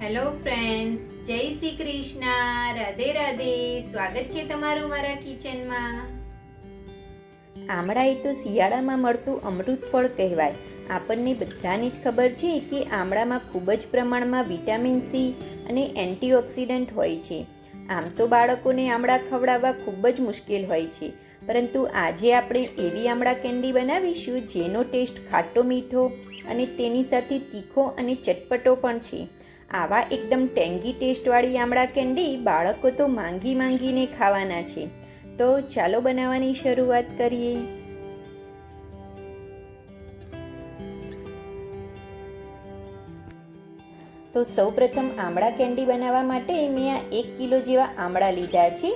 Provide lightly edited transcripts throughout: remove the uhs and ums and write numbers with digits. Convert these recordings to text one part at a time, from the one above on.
Hello friends, જય શ્રી કૃષ્ણ, રાધે રાધે. સ્વાગત છે તમારું મારા કિચનમાં. આમળા એ તો શિયાળામાં મળતું અમૃત ફળ કહેવાય. આપણને બધાને જ ખબર છે કે આમળામાં ખૂબ જ પ્રમાણમાં વિટામિન સી અને એન્ટીઓક્સિડન્ટ હોય છે. આમ તો બાળકોને આમળા ખવડાવવા ખૂબ જ મુશ્કેલ હોય છે, પરંતુ આજે આપણે એવી આમળા કેન્ડી બનાવીશું જેનો ટેસ્ટ ખાટો મીઠો અને તેની સાથે તીખો અને ચટપટો પણ છે. આવા એકદમ ટેંગી ટેસ્ટવાળી આમળા કેન્ડી બાળકો તો માંગીને ખાવાના છે. તો ચાલો બનાવવાની શરૂઆત કરીએ. તો સૌપ્રથમ આમળા કેન્ડી બનાવવા માટે મેં આ 1 કિલો જેવા આમળા લીધા છે.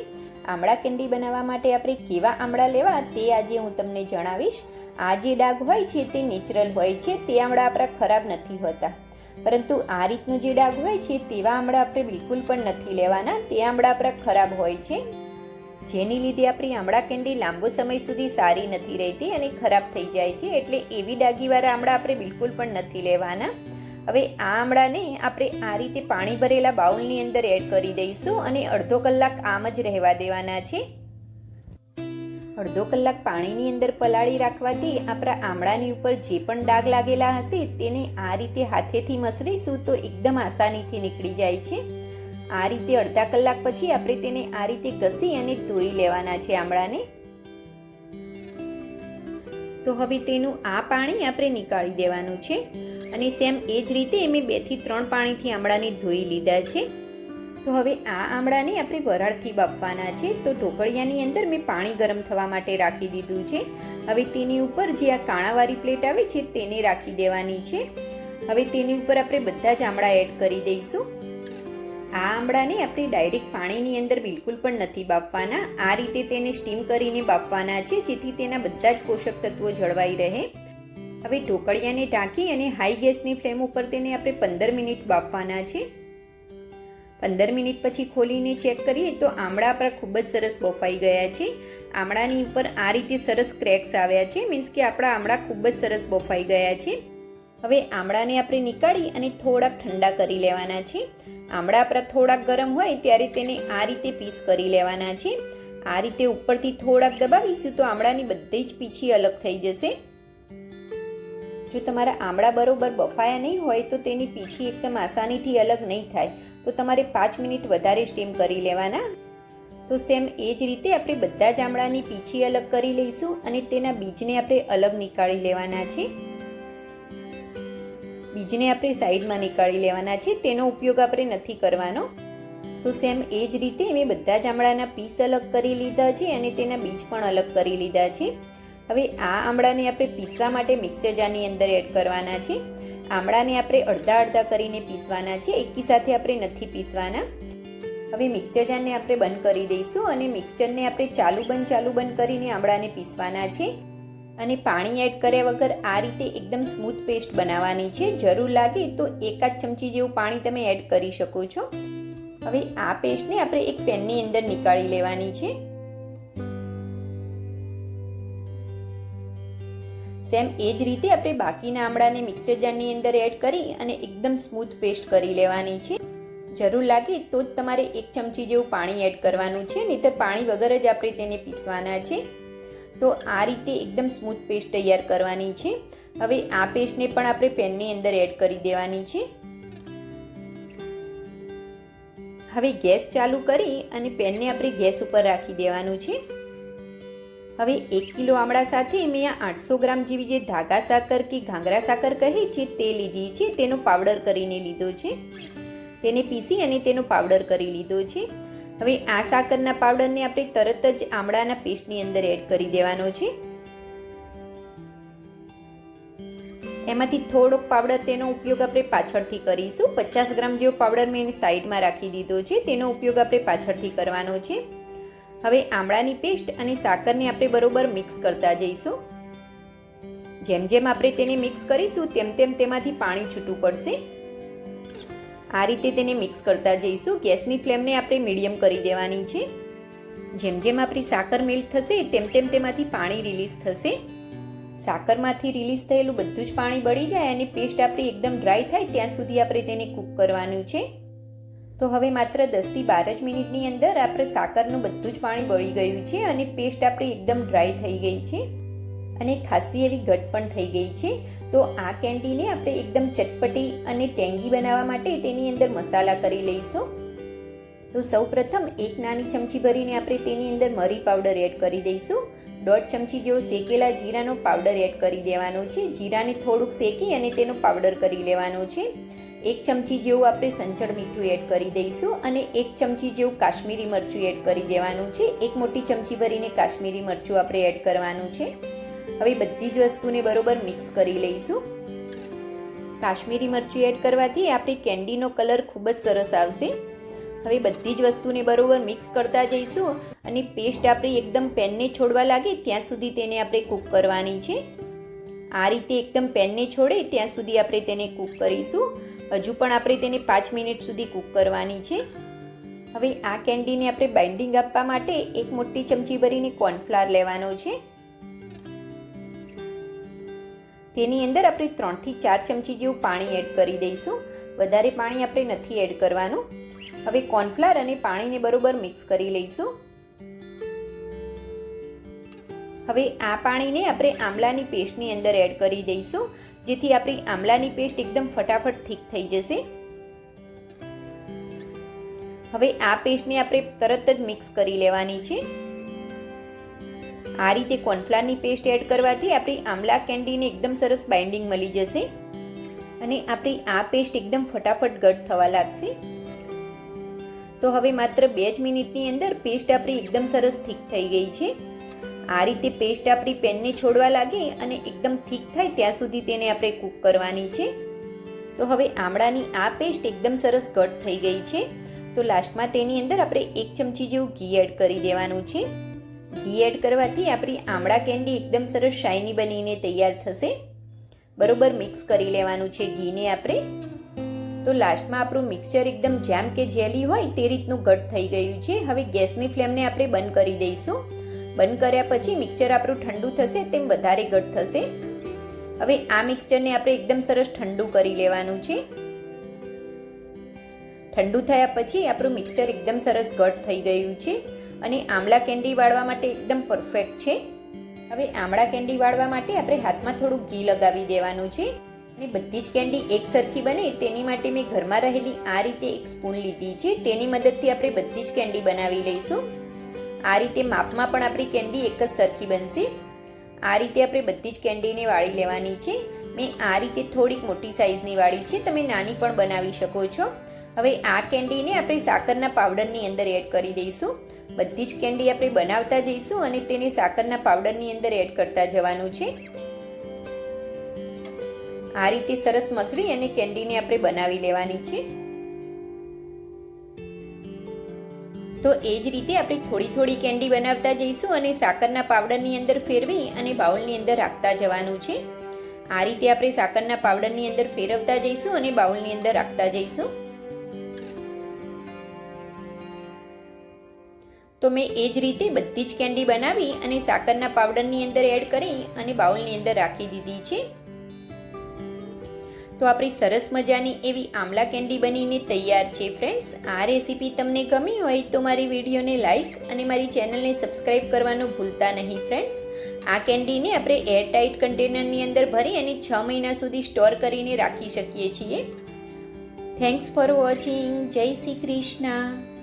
આમળા કેન્ડી બનાવવા માટે આપણે કેવા આમળા લેવા તે આજે હું તમને જણાવીશ. આ જે ડાઘ હોય છે તે નેચરલ હોય છે, તે આમળા આપણા ખરાબ નથી હોતા. પરંતુ આ રીતનો જે ડાઘ હોય છે તેવા આમળા આપણે બિલકુલ પણ નથી લેવાના. તે આમળા આપણા ખરાબ હોય છે, જેની લીધે આપણી આમળા કેન્ડી લાંબો સમય સુધી સારી નથી રહેતી અને ખરાબ થઈ જાય છે. એટલે એવી ડાઘીવાળા આમળા આપણે બિલકુલ પણ નથી લેવાના. હવે આ આમળાને આપણે આ રીતે પાણી ભરેલા બાઉલની અંદર એડ કરી દઈશું અને અડધો કલાક આમ જ રહેવા દેવાના છે. અડધો કલાક પાણીની અંદર પલાળી રાખવાથી આપણા આમળાની ઉપર જે પણ ડાઘ લાગેલા હશે તેને આ રીતે હાથેથી મસળીશું તો એકદમ આસાનીથી નીકળી જાય છે. આ રીતે અડધા કલાક પછી આપણે તેને આ રીતે ઘસી અને ધોઈ લેવાના છે આમળાને. તો હવે તેનું આ પાણી આપણે નીકાળી દેવાનું છે અને સેમ એ જ રીતે મેં 2 થી 3 પાણીથી આમળાને ધોઈ લીધા છે. તો હવે આ આમળાને આપણે વરાળથી બાફવાના છે. તો ઢોકળિયાની અંદર મેં પાણી ગરમ થવા માટે રાખી દીધું છે. હવે તેની ઉપર જે આ કાણાવાળી પ્લેટ આવે છે તેને રાખી દેવાની છે. હવે તેની ઉપર આપણે બધા જ આમળા એડ કરી દઈશું. આ આમળાને આપણે ડાયરેક્ટ પાણીની અંદર બિલકુલ પણ નથી બાફવાના. આ રીતે તેને સ્ટીમ કરીને બાફવાના છે, જેથી તેના બધા જ પોષક તત્વો જળવાઈ રહે. હવે ઢોકળિયાને ઢાંકી અને હાઈ ગેસની ફ્લેમ ઉપર તેને આપણે 15 મિનિટ બાફવાના છે. 15 મિનિટ પછી ખોલીને ચેક કરીએ તો આમળા આપણા ખૂબ જ સરસ બફાઈ ગયા છે. આમળાની ઉપર આ રીતે સરસ ક્રેક્સ આવ્યા છે, મીન્સ કે આપણા આમળા ખૂબ જ સરસ બફાઈ ગયા છે. હવે આમળાને આપણે નીકાળી અને થોડાક ઠંડા કરી લેવાના છે. આમળા આપણા થોડાક ગરમ હોય ત્યારે તેને આ રીતે પીસ કરી લેવાના છે. આ રીતે ઉપરથી થોડાક દબાવીશું તો આમળાની બધી જ પીછી અલગ થઈ જશે. જો તમારા આમળા બરોબર બફાયા નહીં હોય તો તેની પીછી એકદમ આસાનીથી અલગ નહીં થાય, તો તમારે 5 મિનિટ વધારે સ્ટીમ કરી લેવાના. તો સેમ એ જ રીતે આપણે બધા જ આમળાની પીછી અલગ કરી લઈશું અને તેના બીજને આપણે અલગ નીકાળી લેવાના છે. બીજને આપણે સાઈડમાં નીકાળી લેવાના છે, તેનો ઉપયોગ આપણે નથી કરવાનો. તો સેમ એ જ રીતે મેં બધા જ આમળાના પીસ અલગ કરી લીધા છે અને તેના બીજ પણ અલગ કરી લીધા છે. હવે આ આમળાને આપણે પીસવા માટે મિક્સર જારની અંદર એડ કરવાના છે. આમળાને આપણે અડધા અડધા કરીને પીસવાના છે, એકી સાથે આપણે નથી પીસવાના. હવે મિક્સર જારને આપણે બંધ કરી દઈશું અને મિક્સરને આપણે ચાલુ બંધ કરીને આમળાને પીસવાના છે. અને પાણી એડ કર્યા વગર આ રીતે એકદમ સ્મૂથ પેસ્ટ બનાવવાની છે. જરૂર લાગે તો 1 ચમચી જેવું પાણી તમે એડ કરી શકો છો. હવે આ પેસ્ટને આપણે એક પેનની અંદર નીકાળી લેવાની છે. સેમ એ જ રીતે આપણે બાકીના આમળાને મિક્સર જારની અંદર એડ કરી અને એકદમ સ્મૂથ પેસ્ટ કરી લેવાની છે. જરૂર લાગે તો જ તમારે 1 ચમચી જેવું પાણી એડ કરવાનું છે, નહીંતર પાણી વગર જ આપણે તેને પીસવાના છે. તો આ રીતે એકદમ સ્મૂથ પેસ્ટ તૈયાર કરવાની છે. હવે આ પેસ્ટને પણ આપણે પેનની અંદર એડ કરી દેવાની છે. હવે ગેસ ચાલુ કરી અને પેનને આપણે ગેસ ઉપર રાખી દેવાનું છે. હવે 1 કિલો આમળા સાથે મેં આ 800 ગ્રામ જેવી જે ધાગા સાકર કે ઘાંગરા સાકર કહે છે તે લીધી છે. તેનો પાવડર કરીને લીધો છે. તેને પીસી અને તેનો પાવડર કરી લીધો છે. હવે આ સાકરના પાવડરને આપણે તરત જ આમળાના પેસ્ટની અંદર એડ કરી દેવાનો છે. એમાંથી થોડોક પાવડર તેનો ઉપયોગ આપણે પાછળથી કરીશું. 50 ગ્રામ જેવો પાવડર મેં સાઈડમાં રાખી દીધો છે, તેનો ઉપયોગ આપણે પાછળથી કરવાનો છે. હવે આમળાની પેસ્ટ અને સાકરને આપણે બરોબર મિક્સ કરતા જઈશું. જેમ જેમ આપણે તેને મિક્સ કરીશું તેમ તેમ તેમાંથી પાણી છૂટું પડશે. આ રીતે તેને મિક્સ કરતા જઈશું. ગેસની ફ્લેમને આપણે મીડિયમ કરી દેવાની છે. જેમ જેમ આપણી સાકર મેલ્ટ થશે તેમ તેમ તેમાંથી પાણી રિલીઝ થશે. સાકરમાંથી રિલીઝ થયેલું બધું જ પાણી બળી જાય અને પેસ્ટ આપણી એકદમ ડ્રાય થાય ત્યાં સુધી આપણે તેને કૂક કરવાનું છે. તો હવે માત્ર 10થી 12 જ મિનિટની અંદર આપણે સાકરનું બધું જ પાણી બળી ગયું છે અને પેસ્ટ આપણી એકદમ ડ્રાય થઈ ગઈ છે અને ખાસી એવી ઘટ પણ થઈ ગઈ છે. તો આ કેન્ડીને આપણે એકદમ ચટપટી અને ટેંગી બનાવવા માટે તેની અંદર મસાલા કરી લઈશું. તો સૌપ્રથમ એક નાની ચમચી ભરીને આપણે તેની અંદર મરી પાવડર એડ કરી દઈશું. 1.5 ચમચી જેવો શેકેલા જીરાનો પાવડર એડ કરી દેવાનો છે. જીરાને થોડુંક શેકી અને તેનો પાવડર કરી લેવાનો છે. 1 ચમચી જેવું આપણે સંચળ મીઠું એડ કરી દઈશું અને 1 ચમચી જેવું કાશ્મીરી મરચું એડ કરી દેવાનું છે. 1 મોટી ચમચી ભરીને કાશ્મીરી મરચું આપણે એડ કરવાનું છે. હવે બધી જ વસ્તુને બરોબર મિક્સ કરી લઈશું. કાશ્મીરી મરચું એડ કરવાથી આપણી કેન્ડીનો કલર ખૂબ જ સરસ આવશે. હવે બધી જ વસ્તુને બરોબર મિક્સ કરતા જઈશું અને પેસ્ટ આપણી એકદમ પેનને છોડવા લાગે ત્યાં સુધી તેને આપણે કૂક કરવાની છે. આ રીતે એકદમ પેનને છોડે ત્યાં સુધી આપણે તેને કૂક કરીશું. હજુ પણ આપણે તેને 5 મિનિટ સુધી કૂક કરવાની છે. હવે આ કેન્ડીને આપણે બાઇન્ડિંગ આપવા માટે 1 મોટી ચમચી ભરીને કોર્નફ્લાવર લેવાનો છે. તેની અંદર આપણે 3થી 4 ચમચી જેવું પાણી એડ કરી દઈશું. વધારે પાણી આપણે નથી એડ કરવાનું. હવે કોર્નફ્લાવર અને પાણીને બરોબર મિક્સ કરી લઈશું. હવે આ પાણીને આપણે આમલાની પેસ્ટની અંદર એડ કરી દઈશું, જેથી આપણી આમલાની પેસ્ટ એકદમ ફટાફટ થીક થઈ જશે. હવે આ પેસ્ટને આપણે તરત જ મિક્સ કરી લેવાની છે. આ રીતે કોર્નફ્લાવરની પેસ્ટ એડ કરવાથી આપણી આમલા કેન્ડીને એકદમ સરસ બાઇન્ડિંગ મળી જશે અને આપણી આ પેસ્ટ એકદમ ફટાફટ ઘટ થવા લાગશે. તો હવે માત્ર 2 જ મિનિટની અંદર પેસ્ટ આપણી એકદમ સરસ થીક થઈ ગઈ છે. આ રીતે પેસ્ટ આપણી પેનને છોડવા લાગે અને એકદમ થીક થાય ત્યાં સુધી તેને આપણે કૂક કરવાની છે. તો હવે આમળાની આ પેસ્ટ એકદમ સરસ ઘટ થઈ ગઈ છે. તો લાસ્ટમાં તેની અંદર આપણે 1 ચમચી જેવું ઘી એડ કરી દેવાનું છે. ઘી એડ કરવાથી આપણી આમળા કેન્ડી એકદમ સરસ શાઇની બનીને તૈયાર થશે. બરોબર મિક્સ કરી લેવાનું છે ઘીને આપણે. તો લાસ્ટમાં આપણું મિક્સચર એકદમ જેમ કે જેલી હોય તે રીતનું ઘટ થઈ ગયું છે. હવે ગેસની ફ્લેમને આપણે બંધ કરી દઈશું. બંધ કર્યા પછી મિક્સચર આપણું ઠંડુ થશે તેમ વધારે ઘટ થશે. હવે આ મિક્સચરને આપણે એકદમ સરસ ઠંડુ કરી લેવાનું છે. ઠંડુ થયા પછી આપણું મિક્સચર એકદમ સરસ ઘટ થઈ ગયું છે અને આમળા કેન્ડી વાળવા માટે એકદમ પરફેક્ટ છે. હવે આમળા કેન્ડી વાળવા માટે આપણે હાથમાં થોડું ઘી લગાવી દેવાનું છે અને બધી જ કેન્ડી એક સરખી બને તેની માટે મેં ઘરમાં રહેલી આ રીતે એક સ્પૂન લીધી છે. તેની મદદથી આપણે બધી જ કેન્ડી બનાવી લઈશું. આ રીતે માપમાં પણ આપણી કેન્ડી એક જ સરખી બનશે. આ રીતે આપણે બધી જ કેન્ડીને વાળી લેવાની છે. મેં આ રીતે થોડીક મોટી સાઇઝની વાળી છે, તમે નાની પણ બનાવી શકો છો. હવે આ કેન્ડીને આપણે સાકરના પાવડરની અંદર એડ કરી દઈશું. બધી જ કેન્ડી આપણે બનાવતા જઈશું અને તેને સાકરના પાવડરની અંદર એડ કરતા જવાનું છે. આ રીતે સરસ મસળી અને કેન્ડીને આપણે બનાવી લેવાની છે. તો એ જ રીતે આપણે થોડી થોડી કેન્ડી બનાવતા જઈશું અને સાકરના પાવડરની અંદર ફેરવી અને બાઉલની અંદર રાખતા જવાનું છે. આ રીતે આપણે સાકરના પાવડરની અંદર ફેરવતા જઈશું અને બાઉલની અંદર રાખતા જઈશું. તો મેં એ જ રીતે બધી જ કેન્ડી બનાવી અને સાકરના પાવડરની અંદર એડ કરી અને બાઉલની અંદર રાખી દીધી છે. તો આપણી સરસ મજાની એવી આમલા કેન્ડી બનીને તૈયાર છે ફ્રેન્ડ્સ. આ રેસીપી તમને ગમી હોય તો મારી વિડીયોને લાઇક અને મારી ચેનલને સબસ્ક્રાઈબ કરવાનું ભૂલતા નહીં ફ્રેન્ડ્સ. આ કેન્ડીને આપણે એરટાઇટ કન્ટેનરની અંદર ભરી અને 6 મહિના સુધી સ્ટોર કરીને રાખી શકીએ છીએ. Thanks for watching. જય શ્રી કૃષ્ણ.